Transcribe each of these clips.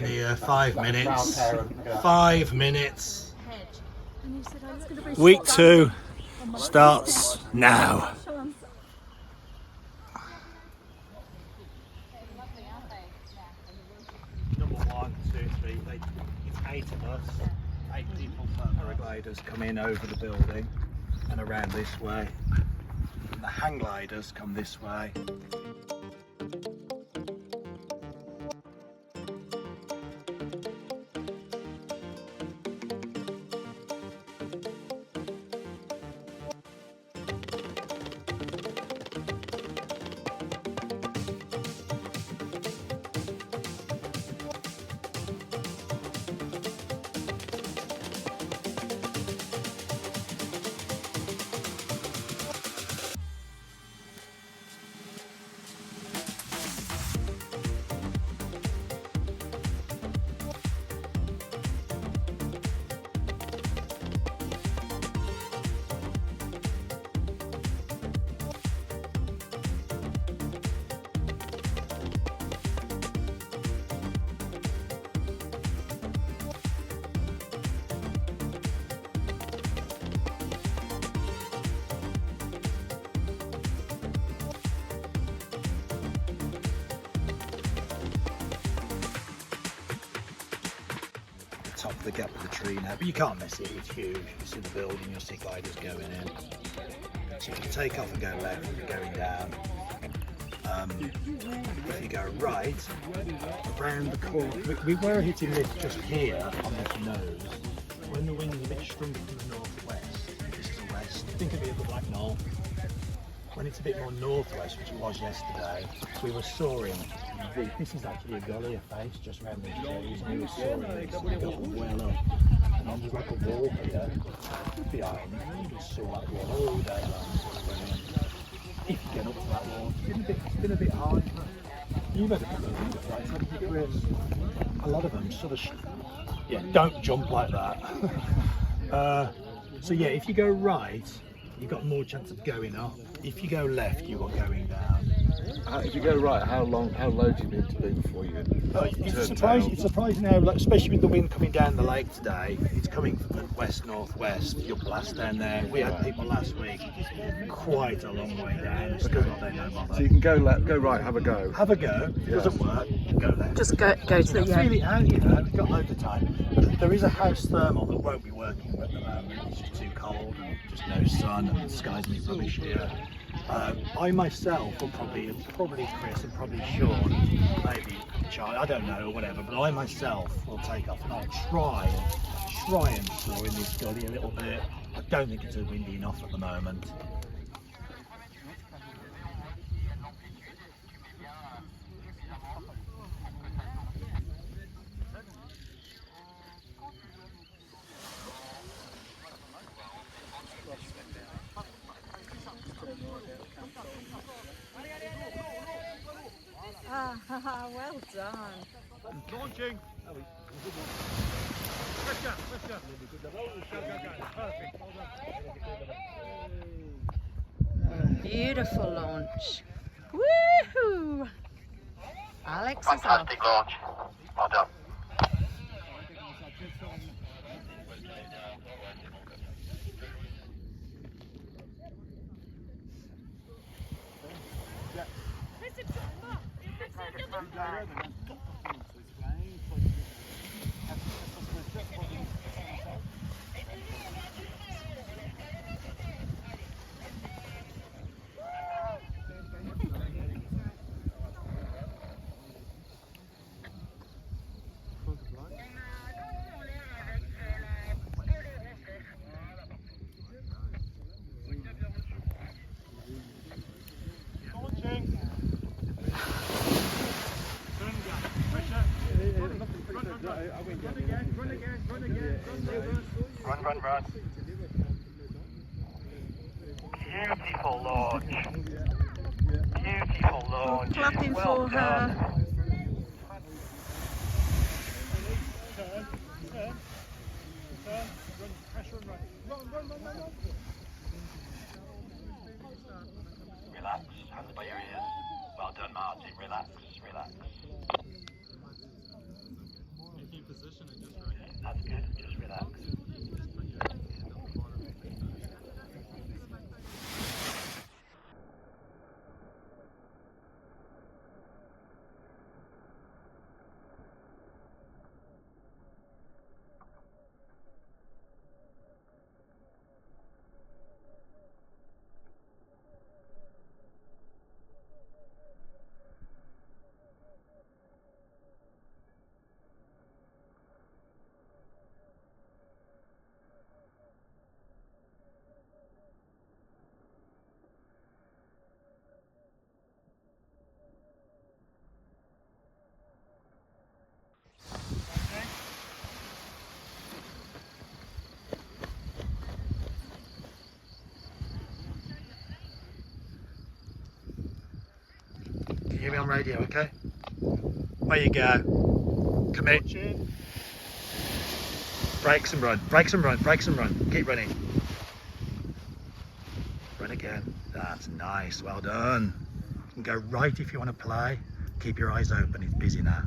been here 5 minutes. 5 minutes. Week 2 starts now. Number 1, 2, 3. It's 8 of us. 8 people paragliders come in over the building and around this way. And the hang gliders come this way. Top of the gap of the tree now, but you can't miss it, it's huge. You see the building, you'll see gliders going in. So you can take off and go left, going down. If you go right, around the corner, we were hitting this just here on this nose. When the wind is a bit stronger from the northwest, this is the west, think of it as the Black Knoll. When it's a bit more northwest, which it was yesterday, we were soaring. This is actually a gully, a face just around the trees, and we were soaring this, and we got well up. And then there's like a wall here behind, and you just saw that wall all day long. If you get up to that wall, it's been a bit hard. You've had a couple of things like that, haven't you, Chris? A lot of them sort of, yeah, don't jump like that. So yeah, if you go right, you've got more chance of going up. If you go left, you've got going down. If you go right, how low do you need to be before you it's surprising how, especially with the wind coming down the lake today, it's coming from the west-northwest. You'll blast down there. We had people last week quite a long way down. Still not there, no bother. So you can go left, go right, have a go. Have a go. If it doesn't work, go left. Just go to the Feel it out, you know. We've got loads of time. There is a house thermal that won't be working at the moment. It's just too cold and just no sun, and the sky's been rubbish here. I myself will probably Chris and probably Sean, maybe Charlie, I don't know, or whatever, but I myself will take off and I'll try and soar in this gully a little bit. I don't think it's windy enough at the moment. Well done. Launching. Beautiful launch. Woohoo! Alex is off. Fantastic launch. Well done. Run. Beautiful launch. Beautiful launch. Clapping well for done. her. Turn. Pressure and run. Relax. Hands by your ears. Well done, Martin. Relax. That's good. Just relax. Can you hear me on radio, okay? Where you go. Commit. Brakes and run, brakes and run, brakes and run. Keep running. Run again. That's nice, well done. You can go right if you want to play. Keep your eyes open, it's busy now.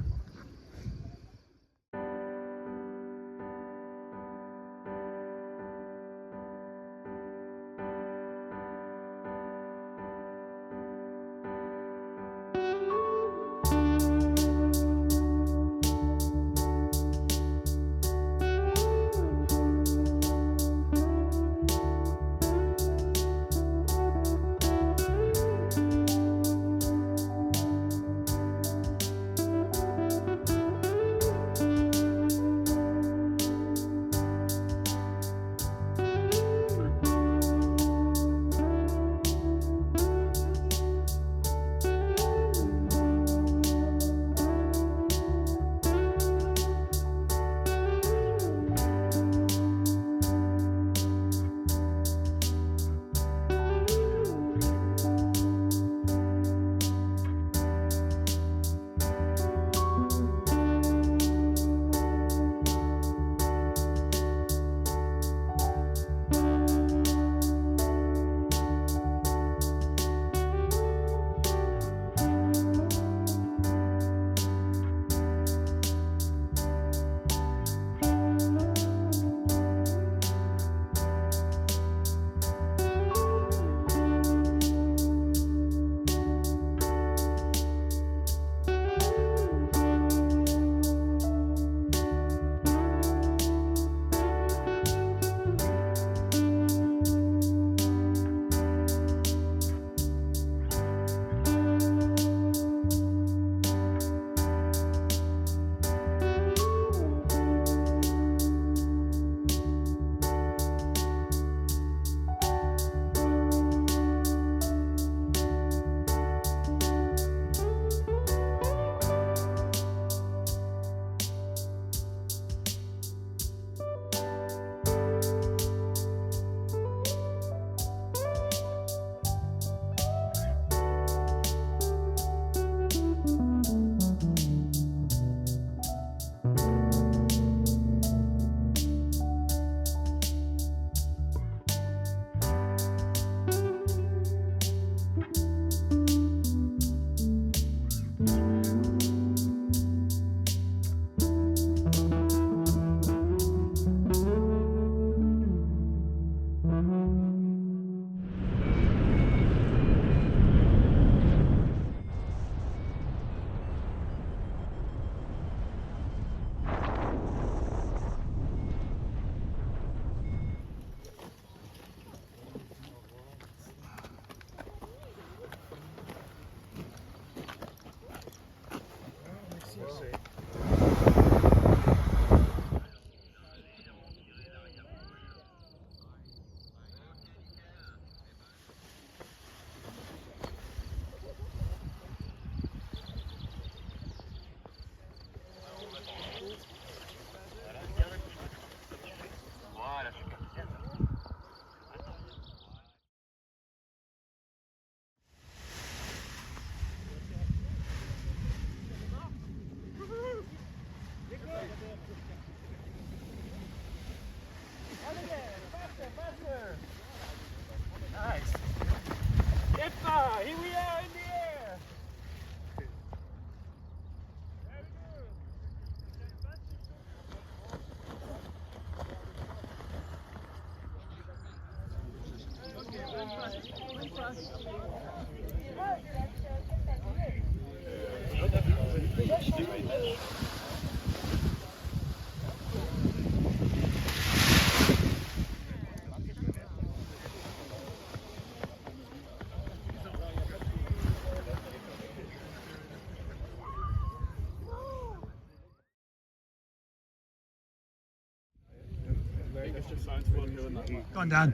Go on, Dan.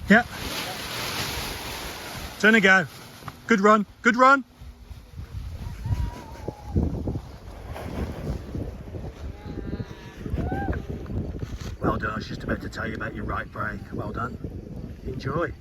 Yeah. Turn and go. Good run. Good run. Well done. I was just about to tell you about your right brake. Well done. Enjoy.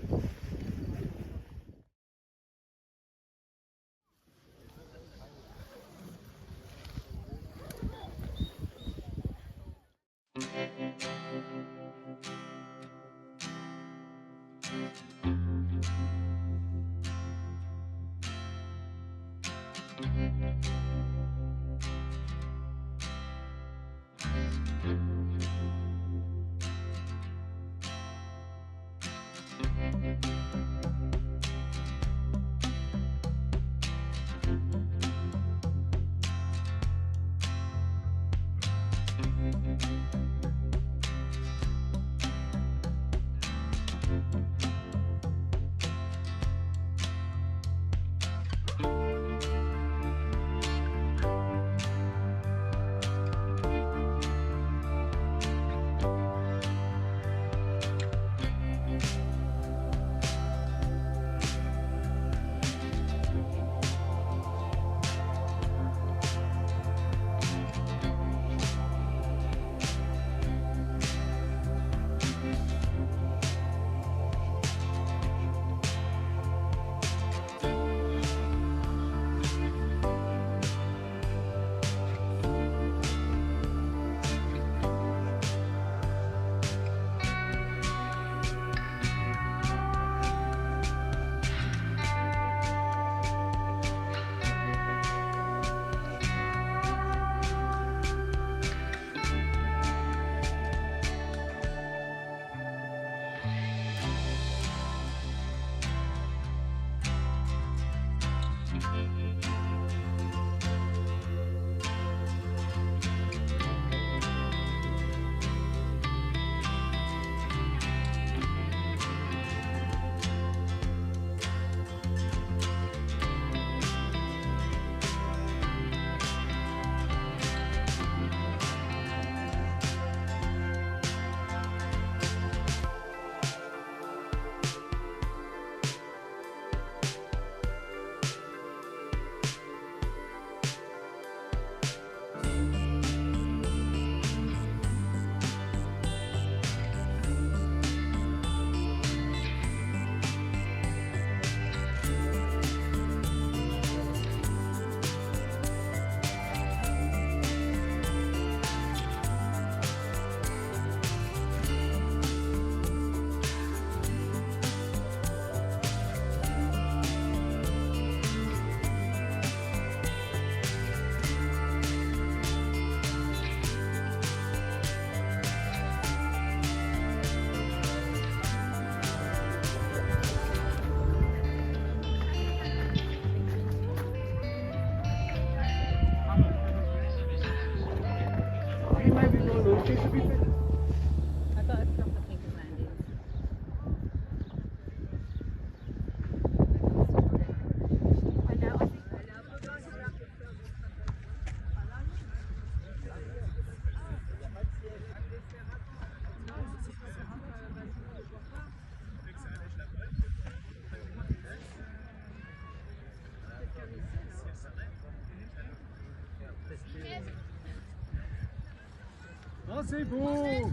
Ah, c'est beau!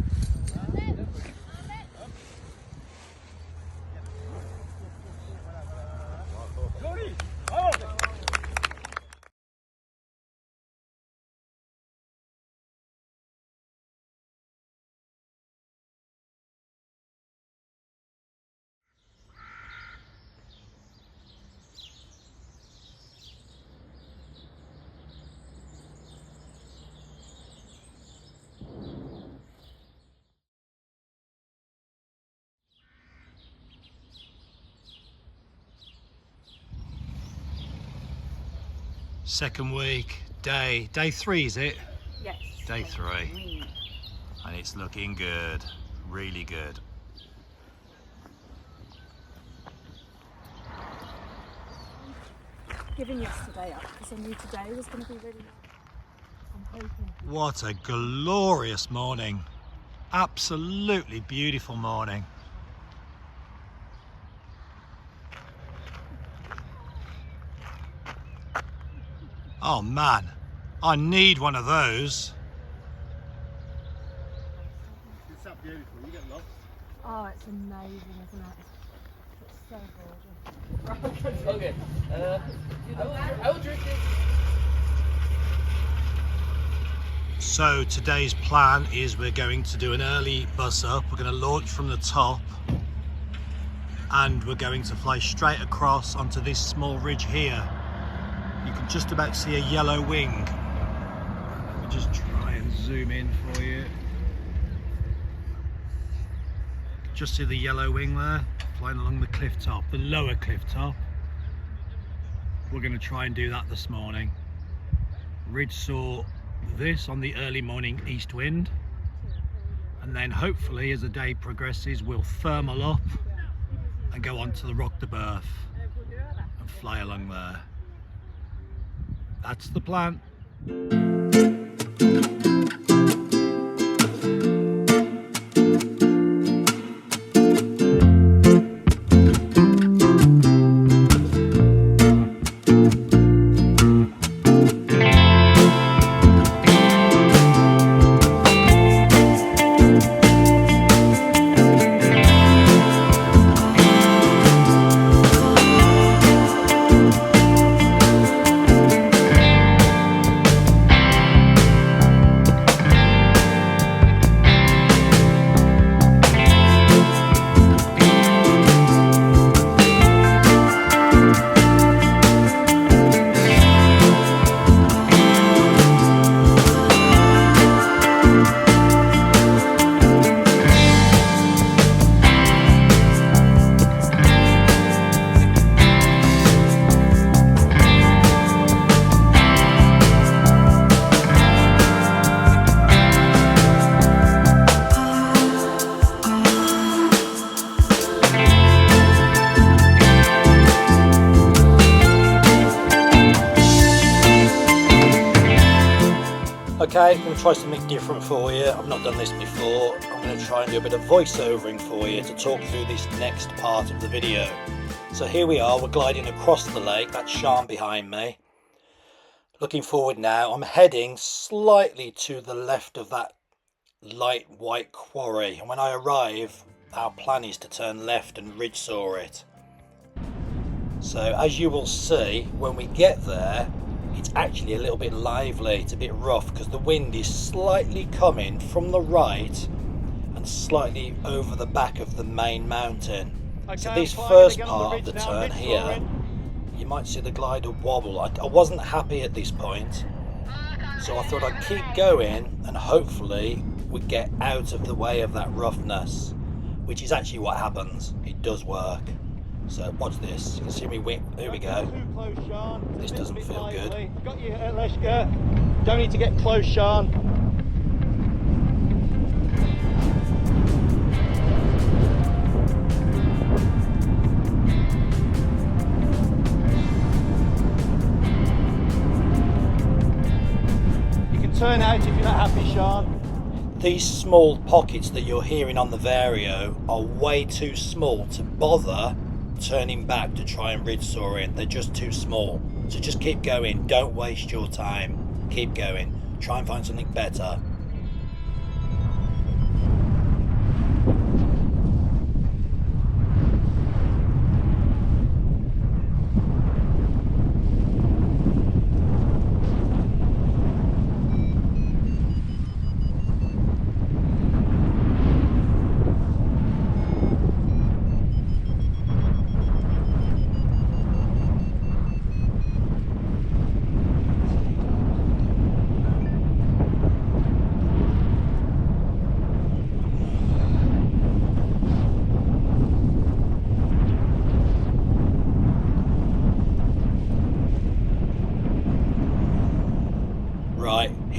Second week, day 3 is it? Yes. Day 3. And it's looking good, really good. Giving yesterday up because I knew today was going to be really nice. I'm hoping. What a glorious morning. Absolutely beautiful morning. Oh man, I need one of those. It's that beautiful, you get lost. Oh, it's amazing, isn't it? It's so gorgeous. Okay, I will drink it. So today's plan is we're going to do an early bus up. We're going to launch from the top and we're going to fly straight across onto this small ridge here. You can just about see a yellow wing. Let me just try and zoom in for you. Just see the yellow wing there, flying along the cliff top, the lower cliff top. We're going to try and do that this morning. Ridge saw this on the early morning east wind, and then hopefully as the day progresses we'll thermal up and go on to the Rock de Berth and fly along there. That's the plan. Okay, I'm going to try something different for you. I've not done this before. I'm going to try and do a bit of voiceovering for you to talk through this next part of the video. So here we are, we're gliding across the lake. That's Sean behind me. Looking forward now, I'm heading slightly to the left of that light white quarry. And when I arrive, our plan is to turn left and ridge saw it. So as you will see, when we get there, it's actually a little bit lively, it's a bit rough because the wind is slightly coming from the right and slightly over the back of the main mountain. Okay, so this first part of the turn here, you might see the glider wobble. I wasn't happy at this point, so I thought I'd keep going and hopefully we'd get out of the way of that roughness, which is actually what happens. It does work. So watch this, you can see me wing, here we go. Too close, Sean. This doesn't feel good. Got you, Leshka. Don't need to get close, Sean. You can turn out if you're not happy, Sean. These small pockets that you're hearing on the Vario are way too small to bother turning back to try and ridge saw in. They're just too small. So just keep going, don't waste your time. Keep going, try and find something better.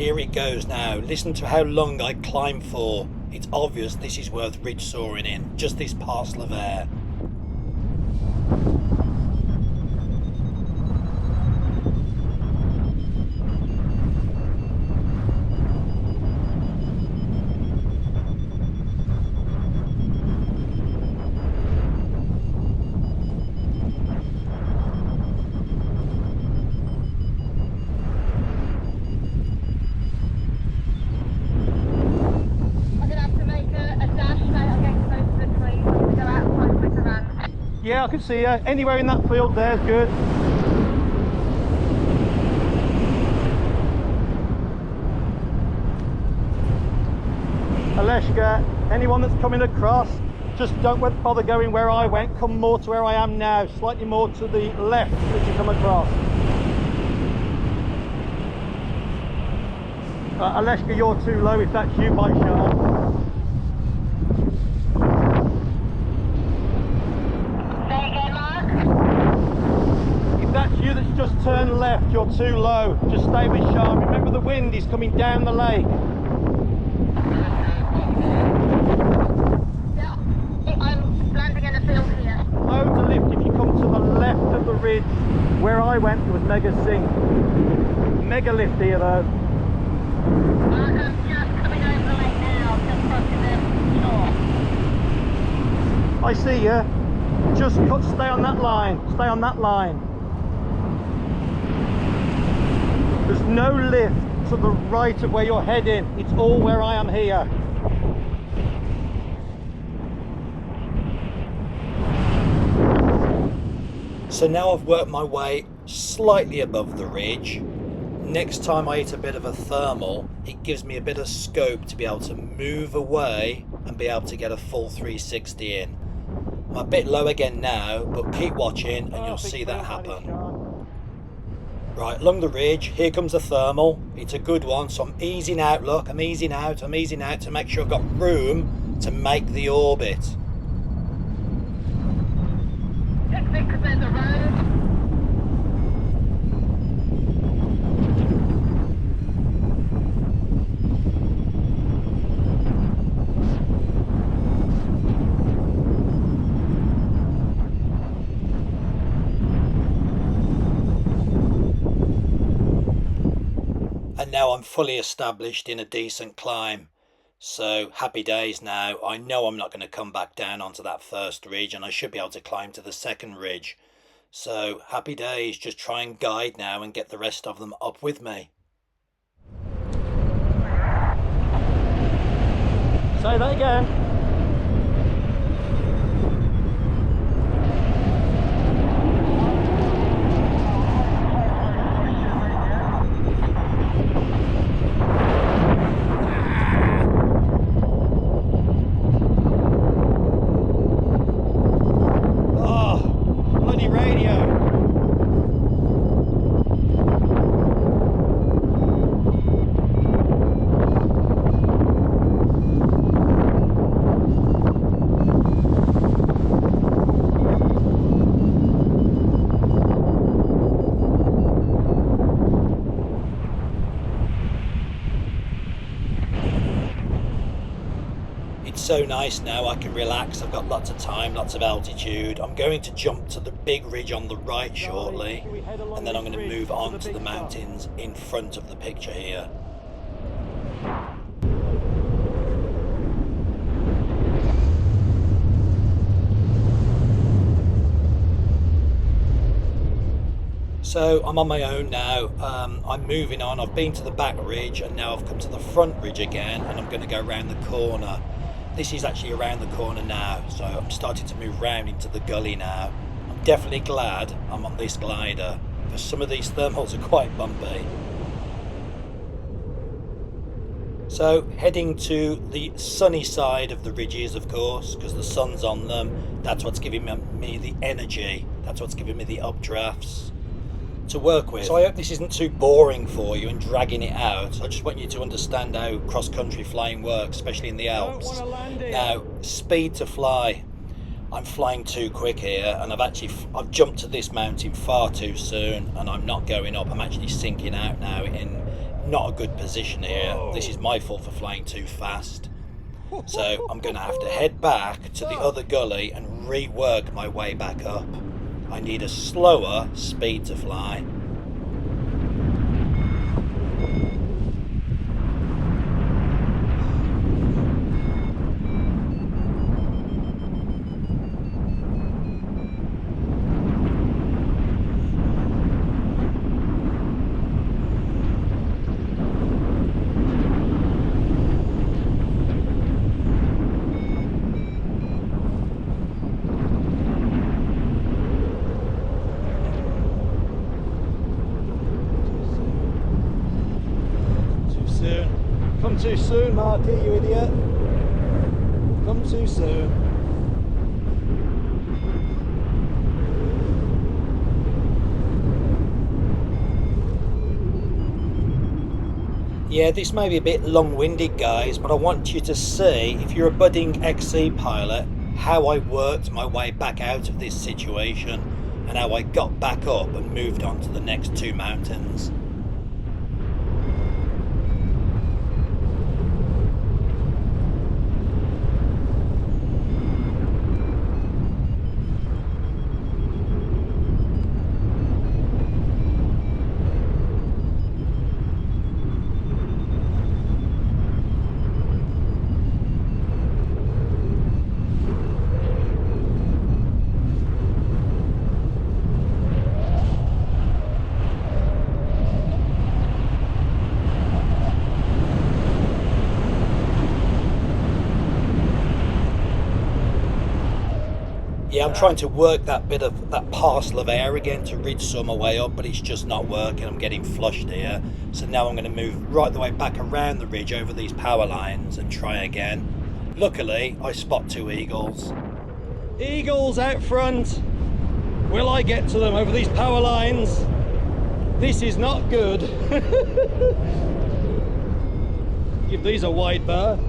here it goes now. Listen to how long I climbed for. It's obvious this is worth ridge soaring in, just this parcel of air. Yeah, I can see you. Anywhere in that field there is good. Aleshka, anyone that's coming across, just don't bother going where I went. Come more to where I am now, slightly more to the left as you come across. Aleshka, you're too low if that's you by Sean. Just turn left, you're too low. Just stay with Sean. Remember the wind is coming down the lake. Yeah, I'm landing in a field here. Loads of lift if you come to the left of the ridge. Where I went, it was mega sink. Mega lift here though. I'm just coming over the lake now, just crossing the shore. I see you. Just stay on that line. Stay on that line. There's no lift to the right of where you're heading. It's all where I am here. So now I've worked my way slightly above the ridge. Next time I hit a bit of a thermal, it gives me a bit of scope to be able to move away and be able to get a full 360 in. I'm a bit low again now, but keep watching and you'll see that happen. Right, along the ridge, here comes a thermal. It's a good one, so I'm easing out, look, I'm easing out to make sure I've got room to make the orbit. Check because there's a road. And now I'm fully established in a decent climb. So happy days now. I know I'm not going to come back down onto that first ridge and I should be able to climb to the second ridge. So happy days, just try and guide now and get the rest of them up with me. Say that again. So nice now, I can relax, I've got lots of time, lots of altitude. I'm going to jump to the big ridge on the right shortly, and then I'm going to move on to the mountains in front of the picture here. So I'm on my own now, I'm moving on, I've been to the back ridge and now I've come to the front ridge again and I'm going to go around the corner. This is actually around the corner now, so I'm starting to move round into the gully now. I'm definitely glad I'm on this glider, because some of these thermals are quite bumpy. So heading to the sunny side of the ridges, of course, because the sun's on them. That's what's giving me the energy, that's what's giving me the updrafts to work with. So I hope this isn't too boring for you and dragging it out. I just want you to understand how cross-country flying works, especially in the Alps. Now, speed to fly. I'm flying too quick here, and I've jumped to this mountain far too soon, and I'm not going up. I'm actually sinking out now in not a good position here. This is my fault for flying too fast. So I'm going to have to head back to the other gully and rework my way back up. I need a slower speed to fly. Come too soon, Marky, you idiot. Come too soon. Yeah, this may be a bit long-winded, guys, but I want you to see, if you're a budding XC pilot, how I worked my way back out of this situation and how I got back up and moved on to the next two mountains. Yeah, I'm trying to work that bit of that parcel of air again to ridge some my way up, but it's just not working. I'm getting flushed here. So now I'm going to move right the way back around the ridge over these power lines and try again. Luckily, I spot two eagles. Eagles out front. Will I get to them over these power lines? This is not good. Give these a wide berth.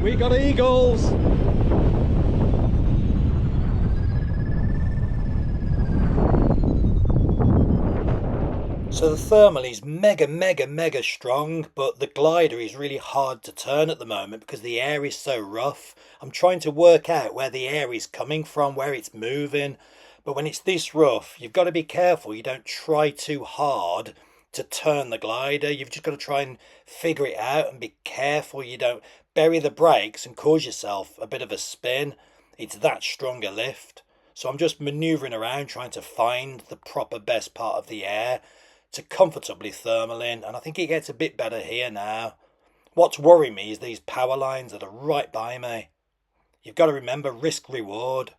We got eagles. So the thermal is mega strong, but the glider is really hard to turn at the moment because the air is so rough. I'm trying to work out where the air is coming from, where it's moving. But when it's this rough, you've got to be careful you don't try too hard to turn the glider. You've just got to try and figure it out and be careful you don't bury the brakes and cause yourself a bit of a spin. It's that strong a lift. So I'm just manoeuvring around trying to find the proper best part of the air to comfortably thermal in, and I think it gets a bit better here now. What's worrying me is these power lines that are right by me. You've got to remember risk reward.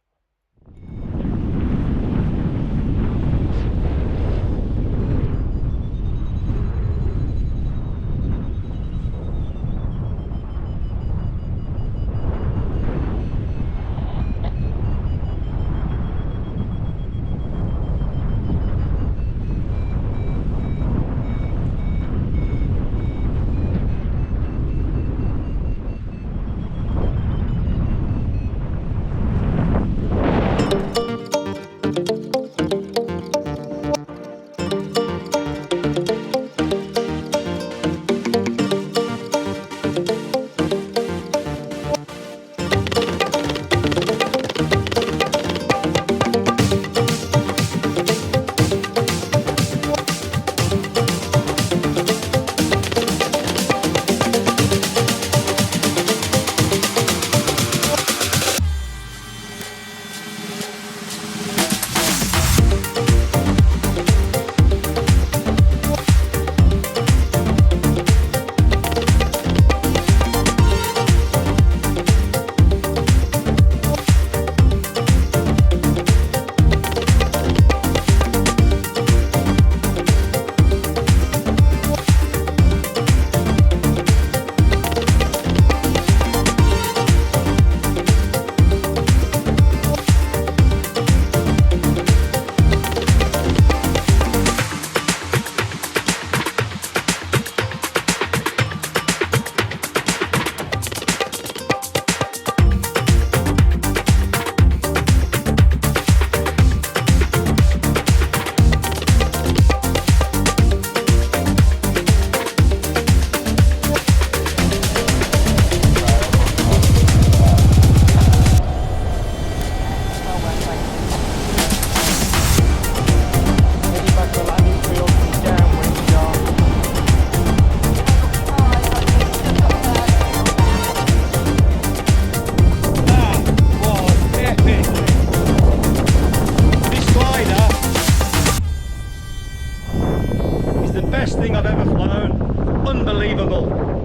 Best thing I've ever flown. Unbelievable.